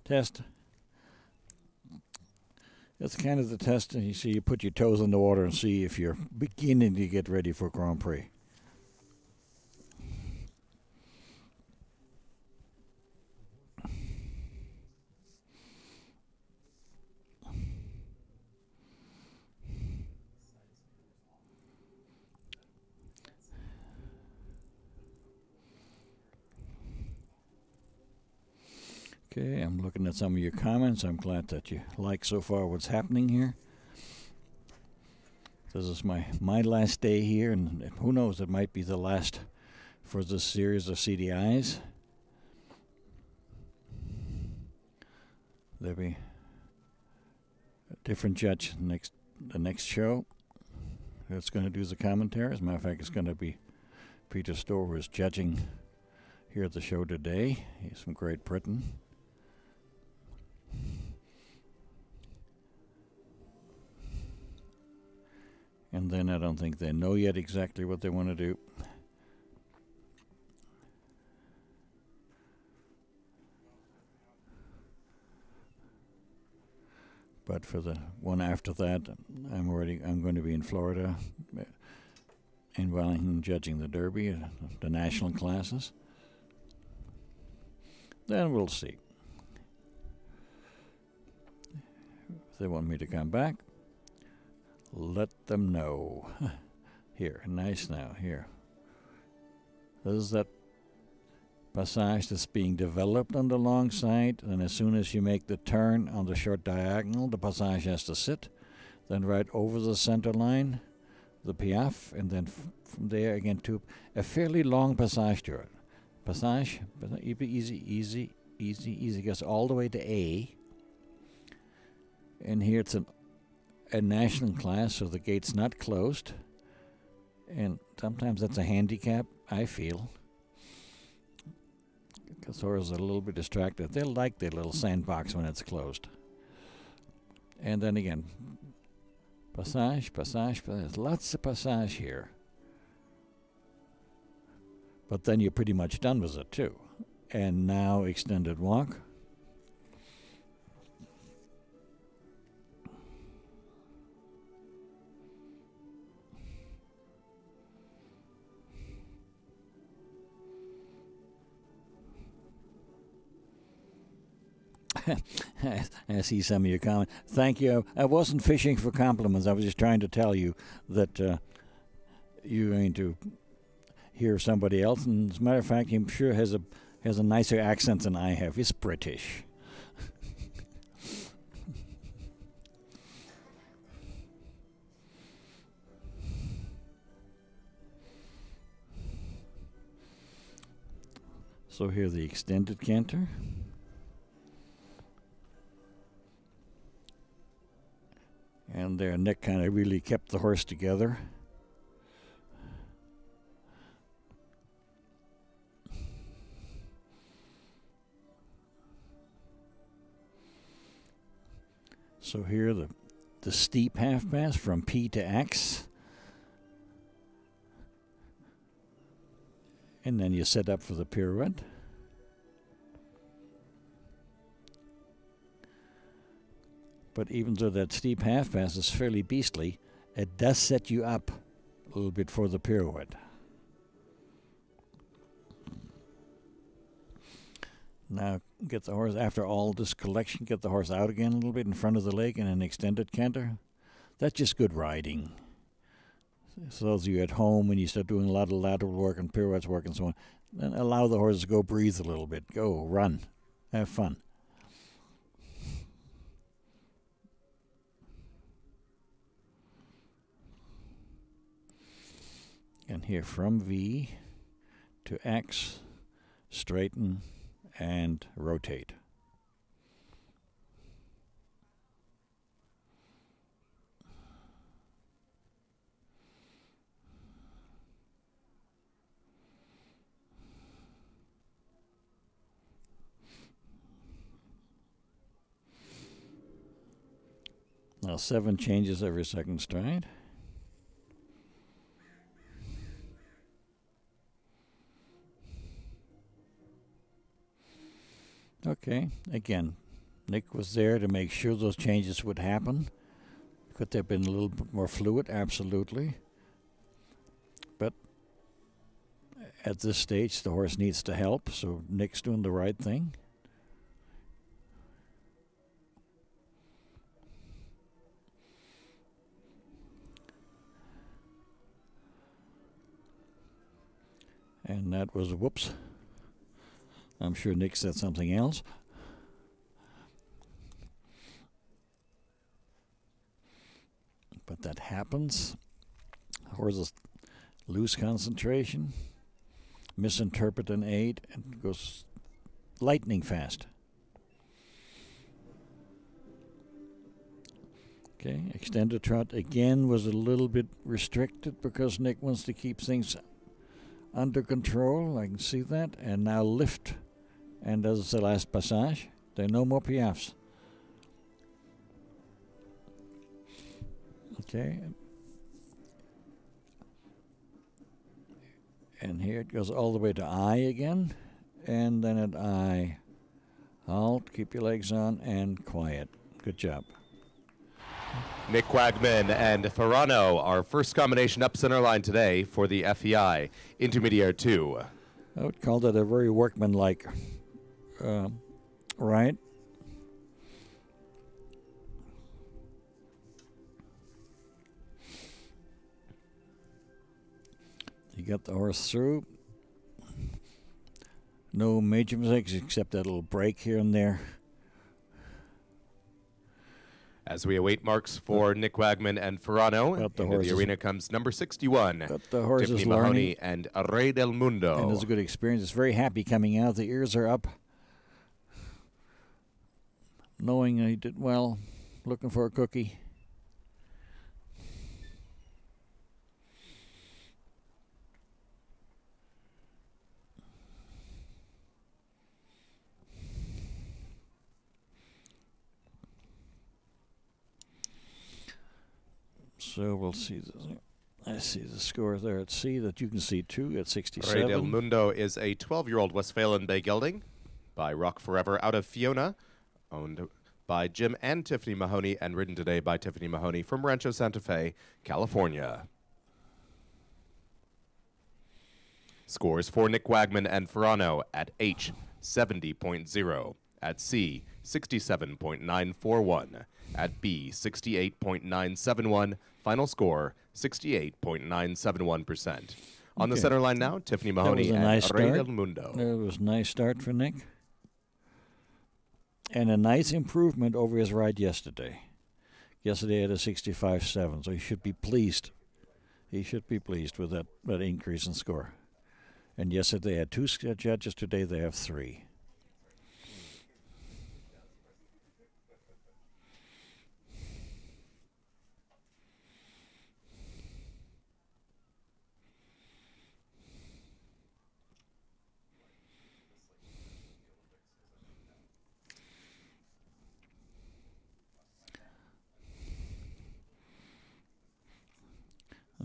test. That's kind of the test. And you see, you put your toes in the water and see if you're beginning to get ready for Grand Prix. Okay, I'm looking at some of your comments. I'm glad that you like so far what's happening here. This is my last day here, and who knows, it might be the last for this series of CDIs. There'll be a different judge the next show that's going to do the commentary. As a matter of fact, it's going to be Peter Storer, who's judging here at the show today. He's from Great Britain. And then I don't think they know yet exactly what they want to do. But for the one after that, I'm going to be in Florida, in Wellington, judging the Derby, the national classes. Then we'll see. If they want me to come back, let them know. Here, nice now, here. This is that passage that's being developed on the long side, and as soon as you make the turn on the short diagonal, the passage has to sit. Then right over the center line, the piaffe, and then from there again to a fairly long passage to it. Passage, easy, gets all the way to A. And here it's a national class, so the gate's not closed. And sometimes that's a handicap, I feel. Because horses are a little bit distracted. They like their little sandbox when it's closed. And then again, passage. Lots of passage here. But then you're pretty much done with it, too. And now extended walk. I see some of your comments. Thank you. I wasn't fishing for compliments. I was just trying to tell you that you're going to hear somebody else. And as a matter of fact, I'm sure has a nicer accent than I have. He's British. So here the extended canter. And their neck kind of really kept the horse together. So here the steep half pass from P to X. And then you set up for the pirouette. But even though that steep half pass is fairly beastly, it does set you up a little bit for the pirouette. Now get the horse, after all this collection, get the horse out again a little bit in front of the leg in an extended canter. That's just good riding. So those of you at home, when you start doing a lot of lateral work and pirouettes work and so on, then allow the horse to go breathe a little bit. Go, run, have fun. And here from V to X, straighten and rotate. Now 7 changes every second stride. Okay, again, Nick was there to make sure those changes would happen. Could they have been a little bit more fluid? Absolutely. But at this stage, the horse needs to help, so Nick's doing the right thing. And that was, whoops. I'm sure Nick said something else. But that happens. Horses lose concentration, misinterpret an aid, and goes lightning fast. Okay, extended trot again was a little bit restricted because Nick wants to keep things under control. I can see that. And now lift. And that's the last passage. There are no more piafs. Okay. And here it goes all the way to I again. And then at I. Halt, keep your legs on, and quiet. Good job. Nick Wagman and Ferrano, our first combination up center line today for the FEI Intermediare 2. I would call that a very workmanlike right. You got the horse through. No major mistakes except that little break here and there. As we await marks for Nick Wagman and Ferrano, into the arena comes number 61, but the horse Tiffany is Mahoney and Rey del Mundo. And it's a good experience. It's very happy coming out. The ears are up. Knowing he did well, looking for a cookie. So we'll see. I see the score there at C that you can see too at 67. Rey del Mundo is a 12-year-old Westphalian bay gelding by Rock Forever out of Fiona, owned by Jim and Tiffany Mahoney and ridden today by Tiffany Mahoney from Rancho Santa Fe, California. Scores for Nick Wagman and Ferrano at H, 70.0. At C, 67.941. At B, 68.971. Final score, 68.971%. On the center line now, Tiffany Mahoney and Rey del Mundo. That was a nice start for Nick. And a nice improvement over his ride yesterday. Yesterday had a 65.7, so he should be pleased. He should be pleased with that increase in score. And yesterday they had 2 judges, today they have 3.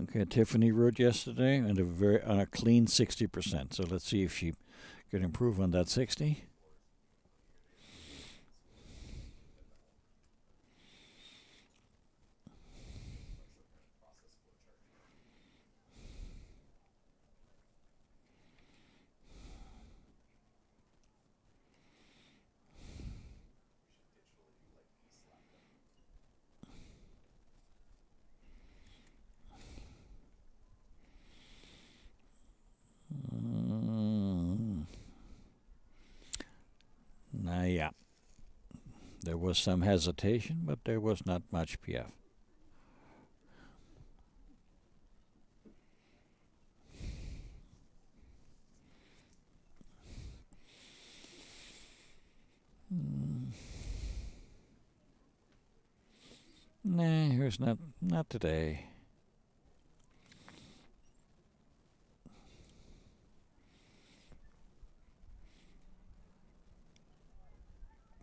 Okay, Tiffany rode yesterday and on a clean 60%. So let's see if she can improve on that 60. Yeah, there was some hesitation, but there was not much PF. Nah, here's not today.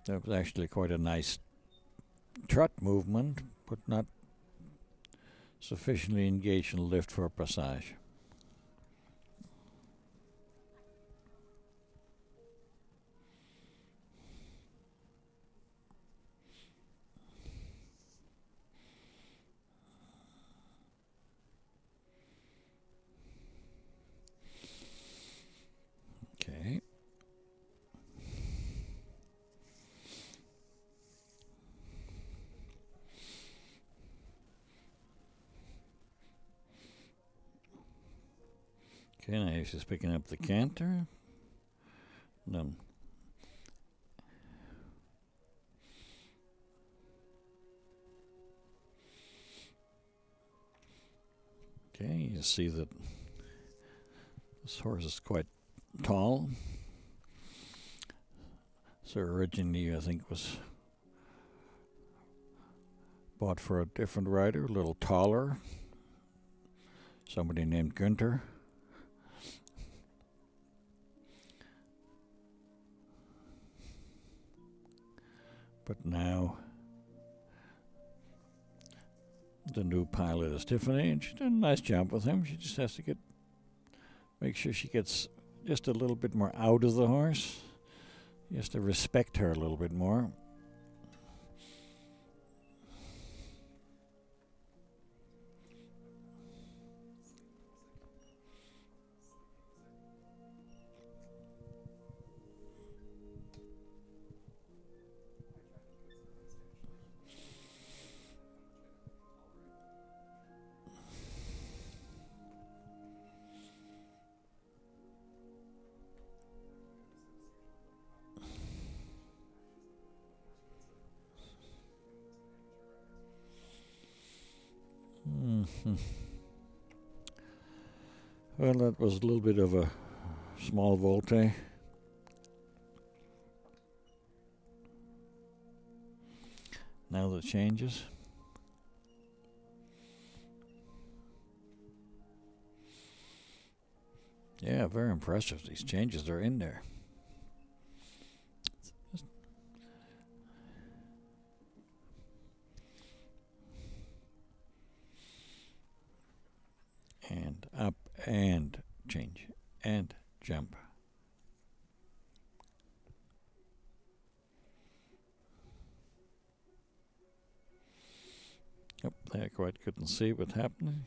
That was actually quite a nice trot movement, but not sufficiently engaged in lift for a passage. Okay, now she's picking up the canter. No. Okay, you see that this horse is quite tall. So originally, I think, was bought for a different rider, a little taller. Somebody named Günther. But now the new pilot is Tiffany, and she did a nice job with him. She just has to make sure she gets just a little bit more out of the horse. He has to respect her a little bit more. Well, that was a little bit of a small volte. Now the changes. Yeah, very impressive. These changes are in there. And up and change and jump. Yep, I quite couldn't see what happened.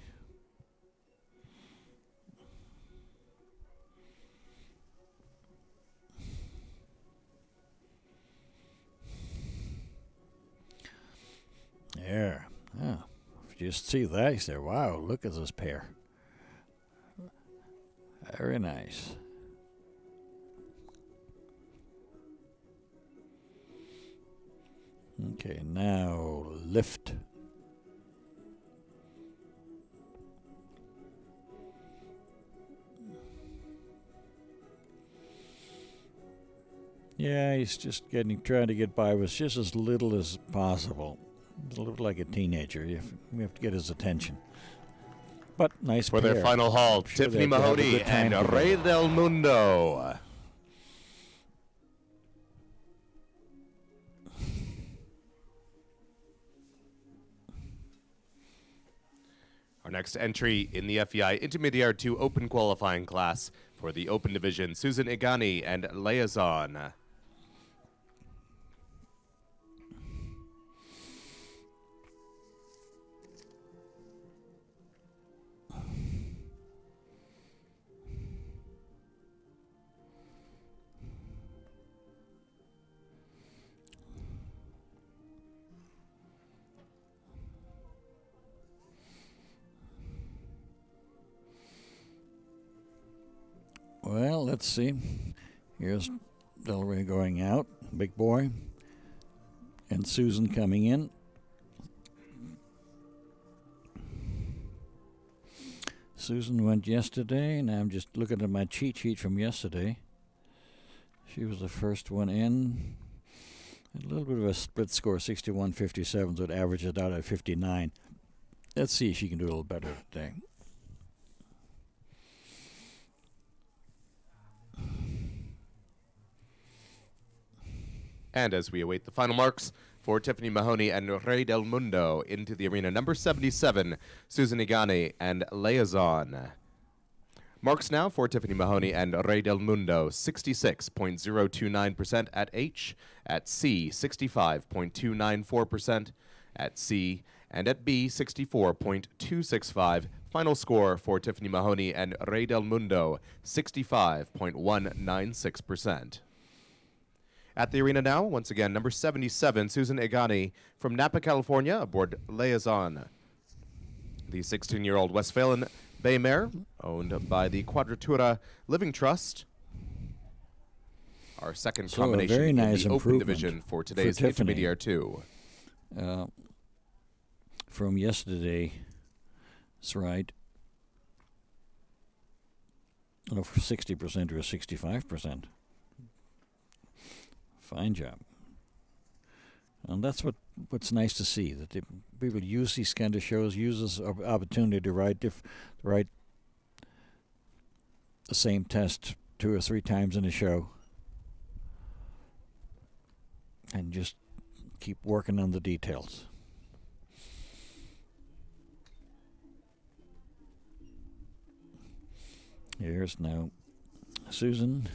There. Oh, if you just see that, you say, wow, look at this pair. Very nice. Okay, now lift. Yeah, he's just trying to get by with just as little as possible. A little like a teenager. We have to get his attention. But nice for pair. Their final haul, Sure Tiffany Mahoney and Rey del Mundo. Our next entry in the FEI Intermediare 2 Open qualifying class for the Open Division, Susan Igani and Liaison. Well, let's see. Here's Delray going out, big boy, and Susan coming in. Susan went yesterday, and I'm just looking at my cheat sheet from yesterday. She was the first one in. A little bit of a split score, 61-57, so it averages out at 59. Let's see if she can do a little better today. And as we await the final marks for Tiffany Mahoney and Rey del Mundo into the arena, number 77, Susan Igani and Liaison. Marks now for Tiffany Mahoney and Rey del Mundo, 66.029% at H, at C, 65.294%, at C, and at B, 64.265. Final score for Tiffany Mahoney and Rey del Mundo, 65.196%. At the arena now, once again, number 77, Susan Igani from Napa, California, aboard Liaison. The 16-year-old Westphalian Bay Mare, owned by the Quadratura Living Trust. Our second So a combination very in nice the open improvement division for today's Tiffany. Intermediare 2. From yesterday's ride, for 60% or 65%. Fine job. And that's what's nice to see, that people use these kind of shows, use this opportunity to ride the same test 2 or 3 times in a show, and just keep working on the details. Here's now Susan.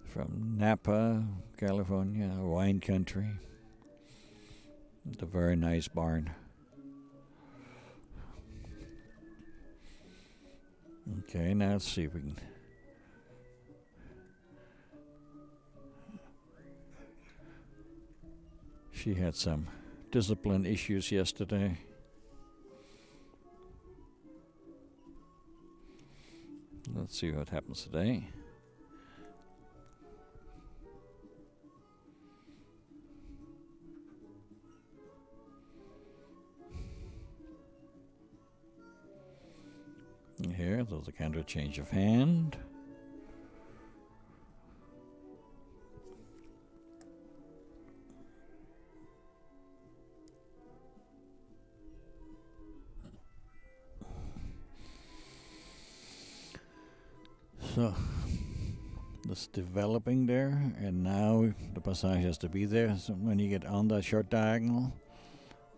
From Napa, California, wine country. It's a very nice barn. Okay, now let's see if we can. She had some discipline issues yesterday. Let's see what happens today. Here, there's a kind of change of hand. So, that's developing there, and now the passage has to be there. So when you get on that short diagonal,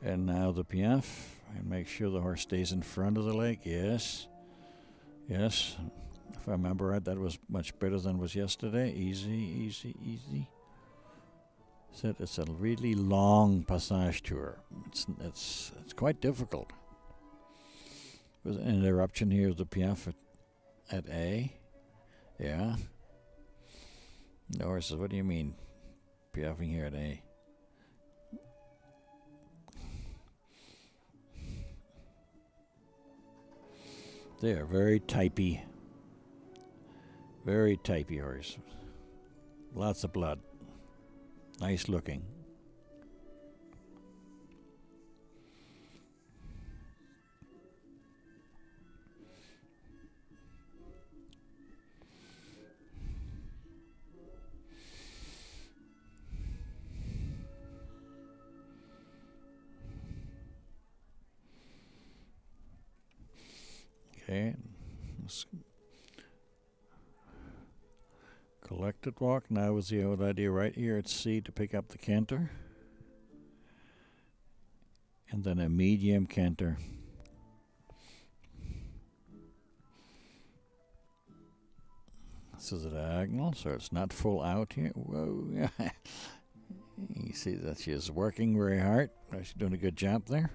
and now the piaffe, and make sure the horse stays in front of the leg. Yes. Yes, if I remember right, that was much better than was yesterday. Easy, easy, easy. Said it's a really long passage tour. It's quite difficult. There's an interruption here of the piaffe at A. Yeah. The horses, what do you mean? Piaffing here at A. They are very typey horse. Lots of blood. Nice looking. Okay, collected walk. Now is the old idea right here at C to pick up the canter. And then a medium canter. This is a diagonal, so it's not full out here. Whoa. You see that she is working very hard. She's doing a good job there.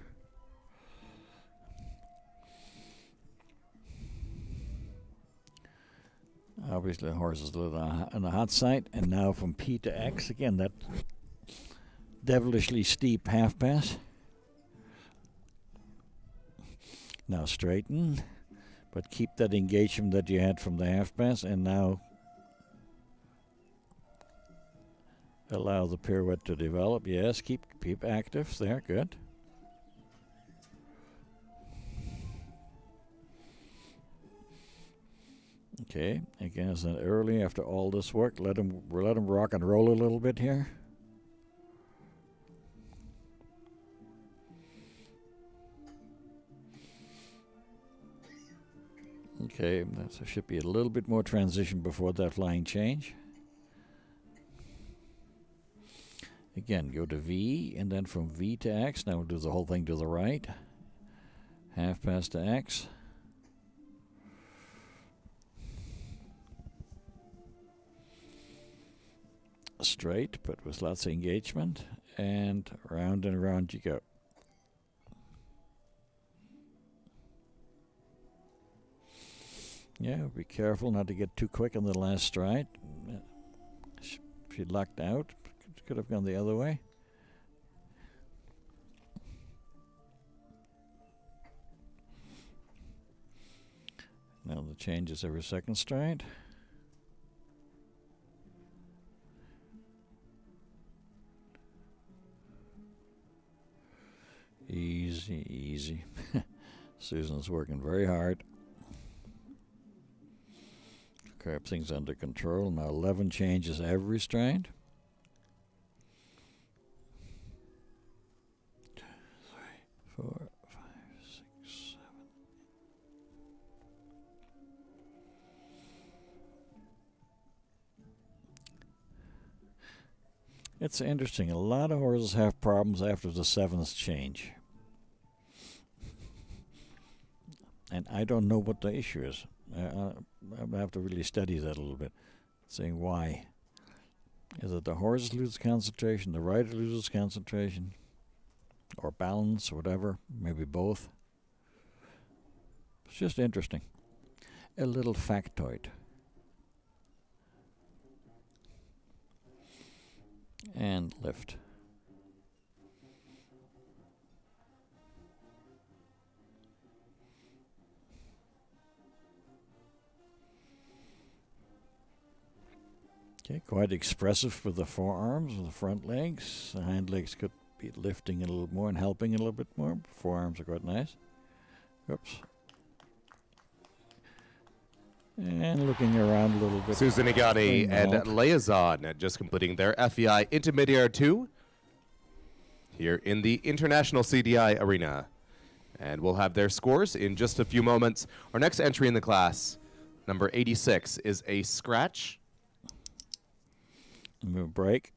Obviously, the horse is a little on the hot side. And now from P to X, again, that devilishly steep half pass. Now straighten, but keep that engagement that you had from the half pass, and now allow the pirouette to develop. Yes, keep active there, good. Okay, again, as an early after all this work, let him rock and roll a little bit here. Okay, there should be a little bit more transition before that flying change. Again, go to V, and then from V to X. Now we'll do the whole thing to the right. Half pass to X. Straight, but with lots of engagement, and round and around you go. Yeah, be careful not to get too quick on the last stride. She lucked out. Could have gone the other way. Now the changes every second stride. Easy, easy. Susan's working very hard. Keep things under control. Now 11 changes every strand. 2, 3, 4, 5, 6, 7. It's interesting. A lot of horses have problems after the 7th change. And I don't know what the issue is. I have to really study that a little bit, saying why. Is it the horse loses concentration, the rider loses concentration, or balance, whatever, maybe both? It's just interesting. A little factoid. And lift. Okay, quite expressive for the forearms and the front legs. The hind legs could be lifting a little more and helping a little bit more. Forearms are quite nice. Oops. And looking around a little bit. Susan Igani and Liaison just completing their FEI Intermediare 2 here in the International CDI Arena. And we'll have their scores in just a few moments. Our next entry in the class, number 86, is a scratch. Move break.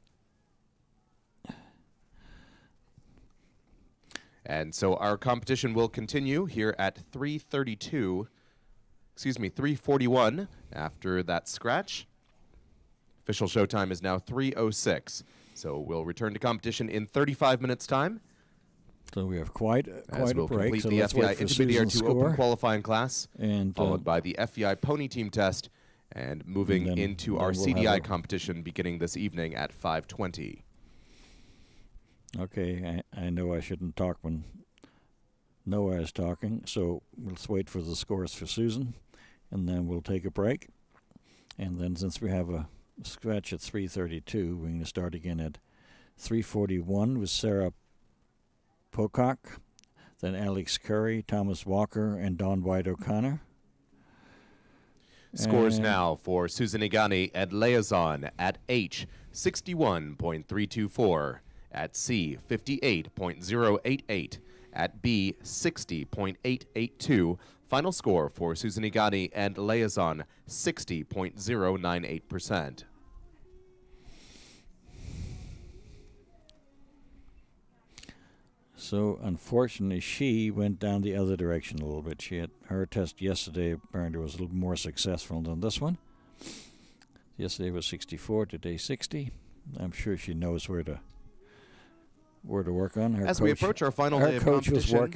And so our competition will continue here at 3:41 after that scratch. Official showtime is now 3:06. So we'll return to competition in 35 minutes time. So we have quite As a we'll break. complete So the let's FEI wait for Intermediare Susan's 2 Open score. qualifying class, And followed by the FEI Pony Team Test, and moving into our we'll CDI competition beginning this evening at 5:20. Okay, I know I shouldn't talk when Noah is talking, so let's wait for the scores for Susan, and then we'll take a break. And then since we have a scratch at 3:32, we're going to start again at 3:41 with Sarah Pocock, then Alex Curry, Thomas Walker, and Don White O'Connor. Scores now for Susan Igani and Liaison at H, 61.324, at C, 58.088, at B, 60.882. Final score for Susan Igani and Liaison, 60.098%. So unfortunately, she went down the other direction a little bit. She had her test yesterday apparently was a little more successful than this one. Yesterday was 64, today 60. I'm sure she knows where to work on. Her As we approach our final day of competition, was working.